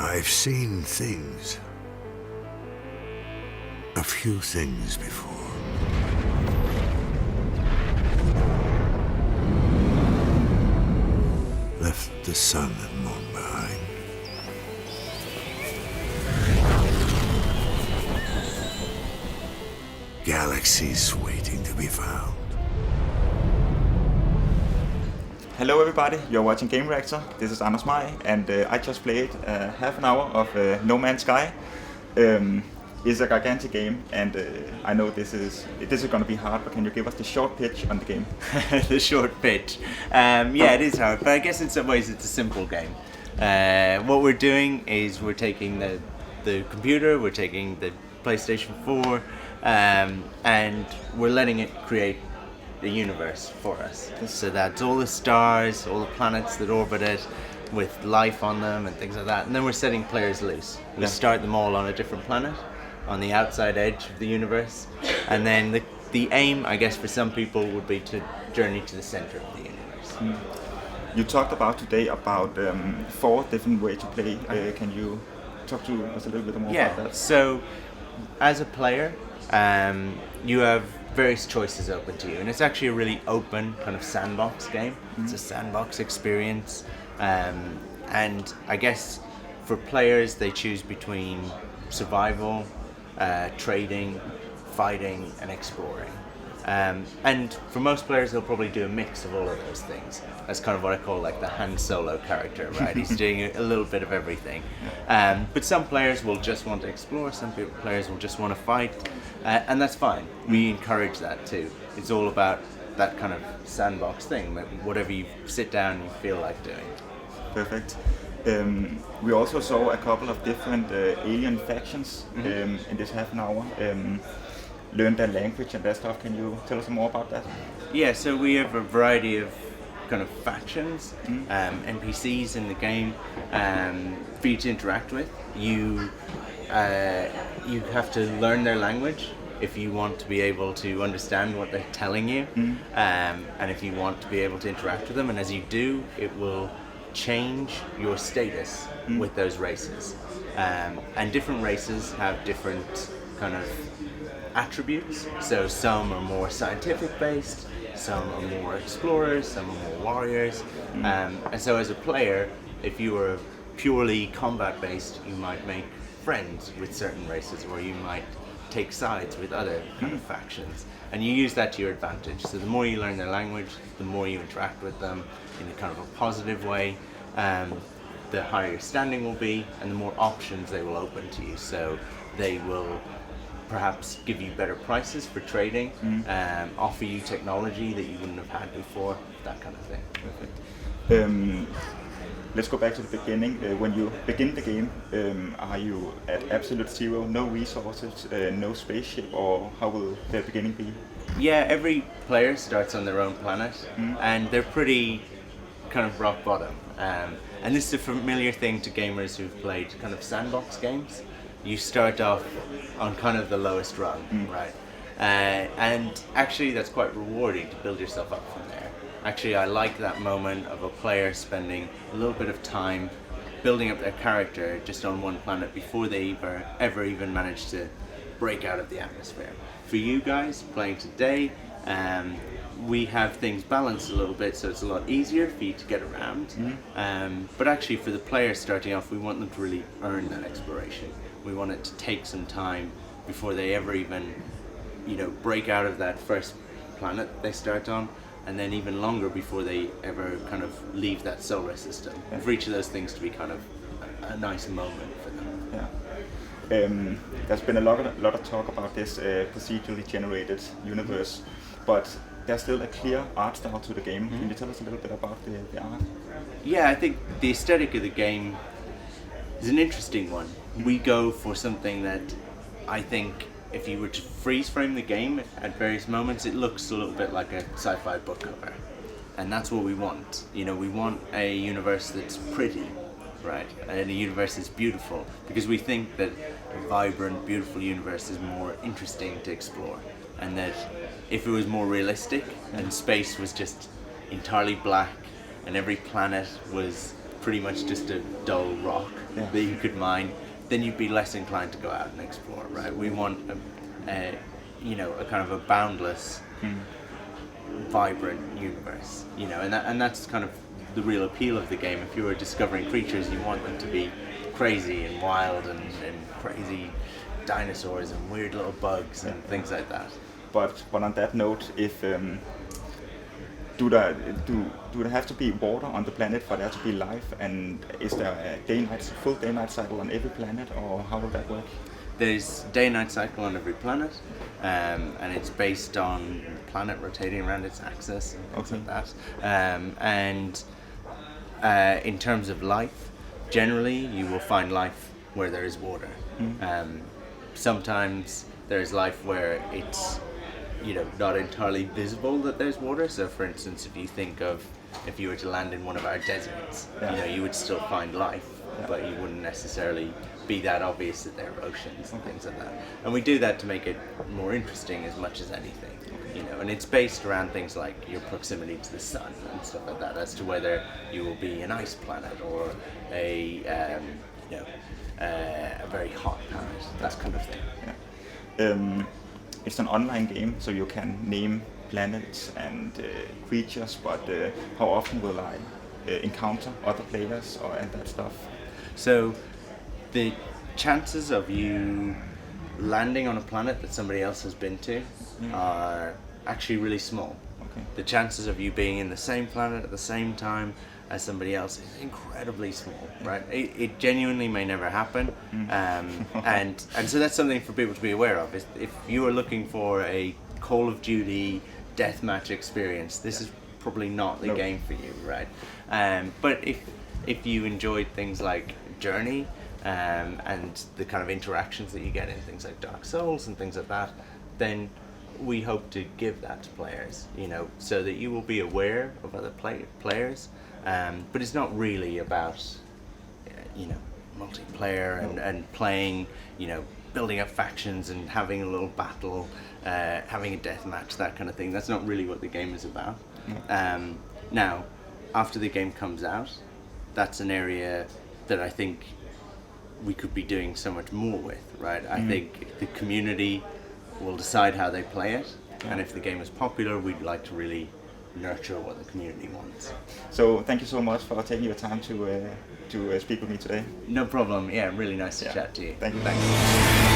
I've seen things. A few things before. Left the sun and moon behind. Galaxies waiting to be found. Hello everybody, you're watching Game Reactor. This is NoMan'sSky, and I just played half an hour of NoMan'sSky. It's a gigantic game, and I know this is going to be hard, but can you give us the short pitch on the game? The short pitch. Yeah, it is hard, but I guess in some ways it's a simple game. What we're doing is we're taking the computer, we're taking the PlayStation 4, and we're letting it create the universe for us. So that's all the stars, all the planets that orbit it, with life on them and things like that. And then we're setting players loose. We start them all on a different planet, on the outside edge of the universe, and then the aim, I guess, for some people would be to journey to the center of the universe. You talked about today about 4 different ways to play. Can you talk to us a little bit more about that? So as a player, you have various choices open to you, and it's actually a really open kind of sandbox game. It's a sandbox experience, and I guess for players they choose between survival, trading, fighting, and exploring. And for most players, they'll probably do a mix of all of those things. That's kind of what I call like the Han Solo character, right? He's doing a little bit of everything. But some players will just want to explore, some players will just want to fight, and that's fine. We encourage that too. It's all about that kind of sandbox thing, whatever you sit down and you feel like doing. Perfect. We also saw a couple of different alien factions in this half an hour. Learn their language and that stuff. Can you tell us more about that? Yeah, so we have a variety of kind of factions, NPCs in the game for you to interact with. You have to learn their language if you want to be able to understand what they're telling you, and if you want to be able to interact with them. And as you do, it will change your status with those races. And different races have different kind of attributes. So some are more scientific based, some are more explorers, some are more warriors. And so as a player, if you were purely combat based, you might make friends with certain races, or you might take sides with other kind of factions, and you use that to your advantage. So the more you learn their language, the more you interact with them in a kind of a positive way, the higher your standing will be, and the more options they will open to you. So they will perhaps give you better prices for trading, offer you technology that you wouldn't have had before, that kind of thing. Perfect. Let's go back to the beginning. When you begin the game, are you at absolute zero, no resources, no spaceship, or how will the beginning be? Yeah, every player starts on their own planet, and they're pretty kind of rock bottom. And this is a familiar thing to gamers who've played kind of sandbox games. You start off on kind of the lowest rung, right? And actually that's quite rewarding to build yourself up from there. Actually, I like that moment of a player spending a little bit of time building up their character just on one planet before they ever even manage to break out of the atmosphere. For you guys playing today, we have things balanced a little bit, so it's a lot easier for you to get around. But actually for the players starting off, we want them to really earn that exploration. We want it to take some time before they ever even, break out of that first planet they start on, and then even longer before they ever kind of leave that solar system. And for each of those things to be kind of a nice moment for them. Yeah. There's been a lot of talk about this procedurally generated universe, but there's still a clear art style to the game. Can you tell us a little bit about the art? Yeah, I think the aesthetic of the game is an interesting one. We go for something that I think if you were to freeze frame the game at various moments, it looks a little bit like a sci-fi book cover. And that's what we want. We want a universe that's pretty, right? And a universe that's beautiful, because we think that a vibrant, beautiful universe is more interesting to explore. And that if it was more realistic and space was just entirely black and every planet was pretty much just a dull rock Yeah. that you could mine, then you'd be less inclined to go out and explore, right? We want a kind of a boundless, vibrant universe, and that's kind of the real appeal of the game. If you were discovering creatures, you want them to be crazy and wild and crazy dinosaurs and weird little bugs and things like that. But on that note, if do there have to be water on the planet for there to be life? And is there a full day-night cycle on every planet, or how will that work? There's day-night cycle on every planet, and it's based on the planet rotating around its axis and things like that. In terms of life, generally you will find life where there is water. Sometimes there's life where it's not entirely visible that there's water. So for instance, if you were to land in one of our deserts, you would still find life, but you wouldn't necessarily be that obvious that there are oceans and things like that. And we do that to make it more interesting as much as anything. And it's based around things like your proximity to the sun and stuff like that, as to whether you will be an ice planet or a very hot planet, that kind of thing. Yeah. It's an online game, so you can name planets and creatures, but how often will I encounter other players and that stuff? So the chances of you landing on a planet that somebody else has been to are actually really small. Okay. The chances of you being in the same planet at the same time as somebody else is incredibly small, right? It genuinely may never happen, and so that's something for people to be aware of. If you are looking for a Call of Duty deathmatch experience, this is probably not the game for you, right? But if you enjoyed things like Journey and the kind of interactions that you get in things like Dark Souls and things like that, then we hope to give that to players, so that you will be aware of other players. But it's not really about, multiplayer and playing, building up factions and having a little battle, having a death match, that kind of thing. That's not really what the game is about. Now, after the game comes out, that's an area that I think we could be doing so much more with, right? I think the community will decide how they play it, and if the game is popular, we'd like to really nurture what the community wants. So thank you so much for taking your time to speak with me today. No problem. Yeah, really nice to chat to you. Thank you.